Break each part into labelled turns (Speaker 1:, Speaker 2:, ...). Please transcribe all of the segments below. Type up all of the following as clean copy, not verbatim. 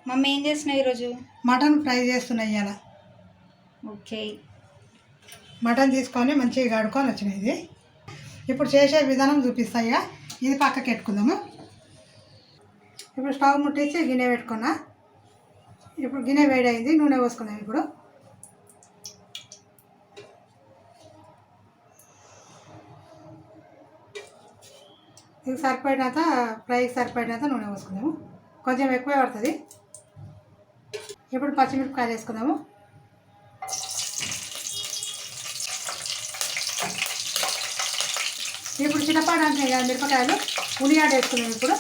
Speaker 1: Mummy ఏం చేస్తున్నావు ఈరోజు?
Speaker 2: మటన్ ఫ్రై చేస్తున్నా ఇవాళ.
Speaker 1: ఓకే.
Speaker 2: మటన్ తీసుకొని మంచిగా కడుక్కొని వచ్చినాయి. ఇది ఇప్పుడు చేసే విధానం చూపిస్తా. ఇక ఇది పక్కకి పెట్టుకుందాము. ఇప్పుడు స్టవ్ ముట్టించి గిన్నె పెట్టుకున్నా. ఇప్పుడు గిన్నె వేడైంది, నూనె పోసుకుందాం. ఇప్పుడు ఇది సరిపడినంత ఫ్రైకి సరిపడినంత నూనె పోసుకుందాము. కొంచెం ఎక్కువే పడుతుంది. ఇప్పుడు పచ్చిమిరపకాయలు వేసుకుందాము. ఇప్పుడు చిన్నపాడు అంటున్నాయి కదా మిరపకాయలు, ఉల్లిగడ్డ వేసుకుందాం. ఇప్పుడు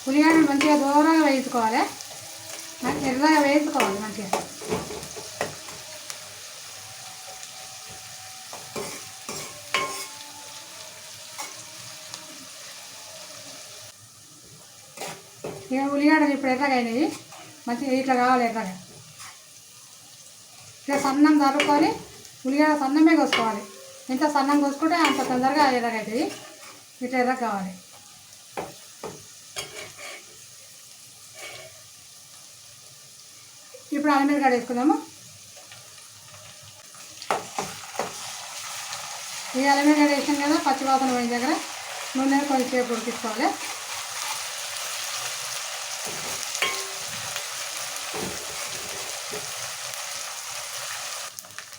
Speaker 2: ఉల్లిగడ్డలు మంచిగా దూరంగా వేయించుకోవాలి, ఎర్రగా వేయించుకోవాలి మంచిగా. ఇక ఉల్లిగడ్డలు ఇప్పుడు ఎర్రగా అయినాయి, మంచిగా ఇట్లా కావాలి ఎర్రగా. ఇట్లా సన్నం తరుక్కొని ఉల్లిగడ్డ సన్నమే కోసుకోవాలి. ఎంత సన్నం కోసుకుంటే అంత తొందరగా ఎర్రగా అవుతుంది. ఇట్లా ఎర్రగా కావాలి. ఇప్పుడు అల్లం వెల్లిగడ్డ వేసుకుందాము. ఈ అల్లం వెల్లిగడ్డ వేసాం కదా, పచ్చివాసన పోయిన దగ్గర నూనె కొంచెంసేపు ఉడికించుకోవాలి.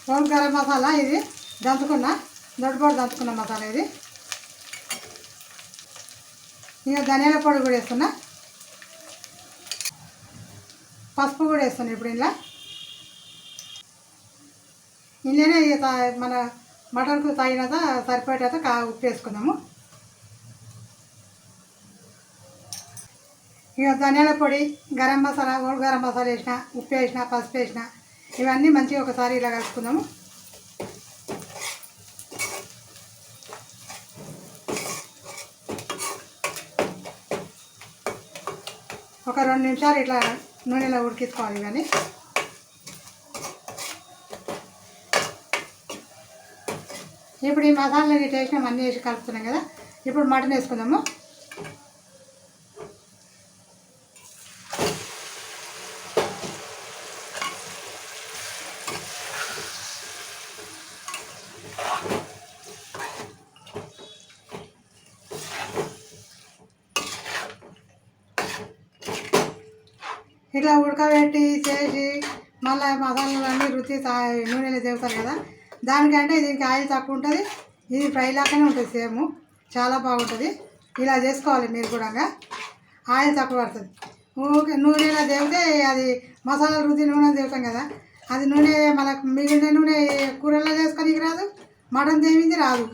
Speaker 2: హోమ్ గరం మసాలా ఇది దంచుకున్న, దొడ్డుపోటు దంచుకున్న మసాలా ఇది. ఇక ధనియాల పొడి కూడా వేస్తున్నా, పసుపు కూడా వేస్తున్నాను. ఇప్పుడు ఇందులోనే మన మటన్కు తగినంత సరిపడేంత ఉప్పు వేసుకుందాము. ఇక ధనియాల పొడి, గరం మసాలా, హోల్ గరం మసాలా వేసిన, ఉప్పు వేసిన, పసుపు వేసిన, ఇవన్నీ మంచిగా ఒకసారి ఇలా కలుపుకుందాము. ఒక 2 నిమిషాలు ఇట్లా నూనెలో ఉడికించుకోవాలి. ఇవన్నీ ఇప్పుడు ఈ మసాలాలు ఇట్లా వేసినాం, అన్నీ వేసి కలుపుతున్నాం కదా. ఇప్పుడు మటన్ వేసుకుందాము. ఇట్లా ఉడకబెట్టి చేసి మళ్ళీ మసాలాలన్నీ రుచి నూనెలో చేస్తారు కదా, దానికంటే దీనికి ఆయిల్ తక్కువ ఉంటుంది. ఇది ఫ్రై లాగానే ఉంటుంది, సేమ్ చాలా బాగుంటుంది. ఇలా చేసుకోవాలి మీరు కూడా. ఆయిల్ తక్కువ పడుతుంది. ఊరికే నూనెలో దేవుతే అది మసాలా రుచి నూనె దేవుతాం కదా, అది నూనె మనకు మిగిలిన నూనె కూరల్లో చేసుకోనికి రాదు, మటన్ దేవింది రాదు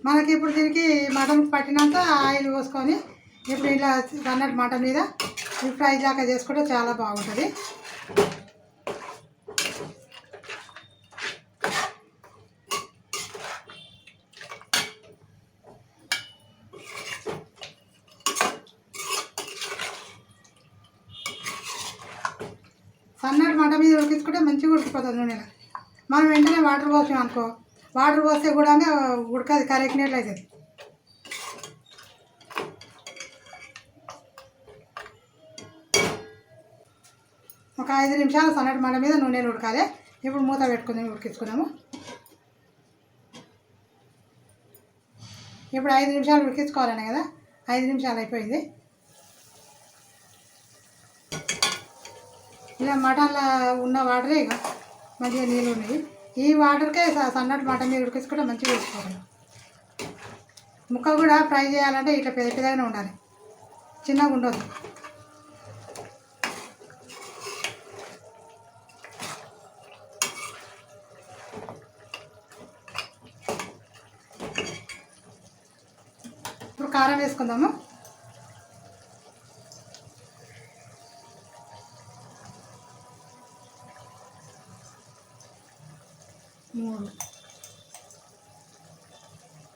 Speaker 2: మనకి. ఇప్పుడు దీనికి మటన్ పట్టినంత ఆయిల్ పోసుకొని ఇప్పుడు ఇలా సన్నటి మటన్ మీద ఈ ఫ్రై దాకా చేసుకుంటే చాలా బాగుంటుంది. సన్నటి మటన్ మీద ఉడికించుకుంటే మంచిగా ఉడికిపోతుంది నూనెలో. మనం వెంటనే వాటర్ పోసాం అనుకో, వాటర్ పోస్తే కూడా ఉడకది, కరెక్ట్నెట్లు అవుతుంది. ఒక 5 నిమిషాలు సన్నటి మంట మీద నూనెలు ఉడకాలి. ఇప్పుడు మూత పెట్టుకుందాం, ఉడికించుకుందాము. ఇప్పుడు 5 నిమిషాలు ఉడికించుకోవాలనే కదా, 5 నిమిషాలు అయిపోయింది. ఇలా మటన్లో ఉన్న వాటరే ఇక మంచిగా నీళ్ళు ఉన్నాయి. ఈ వాటర్కే సన్నటి మటన్ మీద ఉడికించుకుంటే మంచిగా ఉడికిపోతుంది. ముక్క కూడా ఫ్రై చేయాలంటే ఇట్లా పెద్దగానే ఉండాలి, చిన్నగా ఉండొద్దు. ఇప్పుడు కారం వేసుకుందాము. 3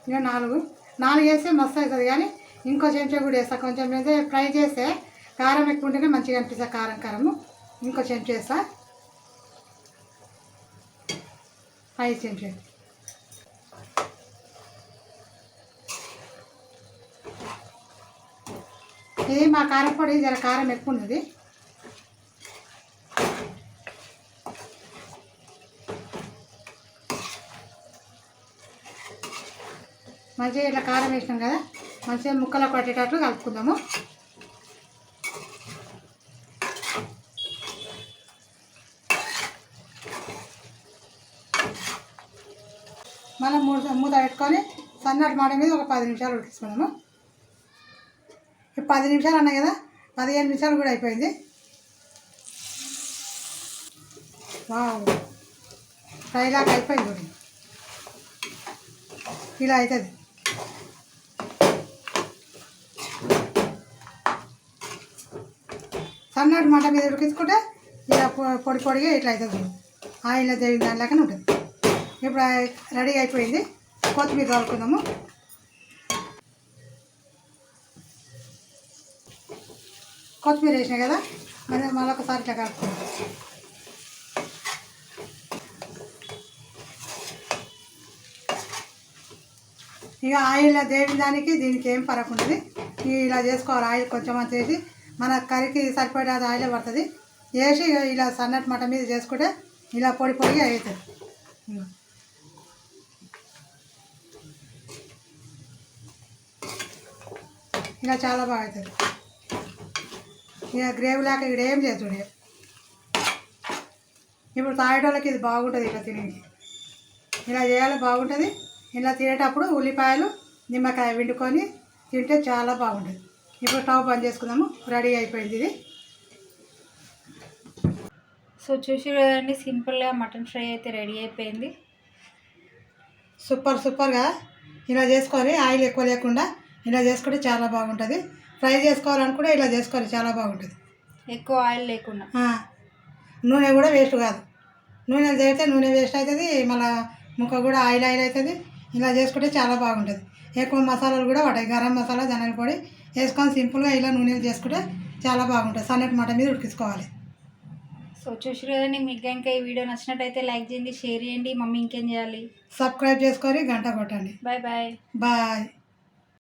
Speaker 2: ఇక 4 వేస్తే మస్తు అవుతుంది. కానీ ఇంకో చెంచా కూడా వేస్తా. కొంచెం అయితే ఫ్రై చేస్తే కారం ఎక్కువ ఉంటేనే మంచిగా అనిపిస్తుంది. కారము ఇంకో చెంచా వేస్తా. 5 చెంచాలు. ఇది మా కారపొడి జర కారం ఎక్కువ ఉన్నది. మంచిగా ఇట్లా కారం వేసినాం కదా, మంచిగా ముక్కలు పట్టేటట్లు కలుపుకుందాము. మళ్ళీ మూత పెట్టుకొని సన్నటి మాట మీద ఒక 10 నిమిషాలు ఉడికించుకున్నాము. 10 నిమిషాలు అన్నాయి కదా, 15 నిమిషాలు కూడా అయిపోయింది. వావ్, ఫ్రైలాగా అయిపోయింది చూడండి. ఇలా అవుతుంది. సన్నటి మంట మీద ఉడికించుకుంటే ఇలా పొడి పొడిగా ఇట్లా అవుతుంది. ఆయిల్ దేవి దానిలాగానే ఉంటుంది. ఇప్పుడు రెడీ అయిపోయింది. కొత్తిమీర కలుపుకుందాము. కొత్తిమీర వేసినాయి కదా, మరి మళ్ళీ ఒకసారి ఇట్లా కలుపుకుందాం. ఇక ఆయిల్ దేవి దానికి దీనికి ఏం ఫరక్ ఉంటుంది. ఇలా చేసుకోవాలి. ఆయిల్ కొంచెం అంత వేసి మన కర్రీకి సరిపడే ఆయిల్ పడుతుంది. వేసి ఇలా సన్నటి మట మీద చేసుకుంటే ఇలా పొడి పొడిగా అవుతుంది. ఇలా చాలా బాగా అవుతుంది. ఇక గ్రేవీ లాగా ఇక్కడ ఏం చేస్తుండే. ఇప్పుడు తాగేటోళ్ళకి ఇది బాగుంటుంది. ఇట్లా తిని ఇలా చేయాలి, బాగుంటుంది. ఇలా తినేటప్పుడు ఉల్లిపాయలు నిమ్మకాయ వండుకొని తింటే చాలా బాగుంటుంది. ఇప్పుడు స్టవ్ బంద్ చేసుకుందాము. రెడీ అయిపోయింది ఇది.
Speaker 1: సో చూసి కదండి, సింపుల్గా మటన్ ఫ్రై అయితే రెడీ అయిపోయింది.
Speaker 2: సూపర్గా ఇలా చేసుకొని ఆయిల్ ఎక్కువ లేకుండా ఇలా చేసుకుంటే చాలా బాగుంటుంది. ఫ్రై చేసుకోవాలనుకుంటే ఇలా చేసుకోవాలి, చాలా బాగుంటుంది.
Speaker 1: ఎక్కువ ఆయిల్ లేకుండా.
Speaker 2: నూనె కూడా వేస్ట్ కాదు. నూనె చేస్తే నూనె వేస్ట్ అవుతుంది, మళ్ళీ ముక్క కూడా ఆయిల్ అవుతుంది. ఇలా చేసుకుంటే చాలా బాగుంటుంది. ఎక్కువ మసాలాలు కూడా పడతాయి. గరం మసాలా, ధనియాల పొడి వేసుకొని సింపుల్గా ఇలా నూనెలు చేసుకుంటే చాలా బాగుంటుంది. సన్నటి మాట మీద ఉడికించుకోవాలి.
Speaker 1: సో చూసారు కదండి, మీకు ఇంకా ఈ వీడియో నచ్చినట్టయితే లైక్ చేయండి, షేర్ చేయండి. మమ్మీ ఇంకేం చేయాలి?
Speaker 2: సబ్స్క్రైబ్ చేసుకొని గంట కొట్టండి.
Speaker 1: Bye bye.
Speaker 2: బాయ్.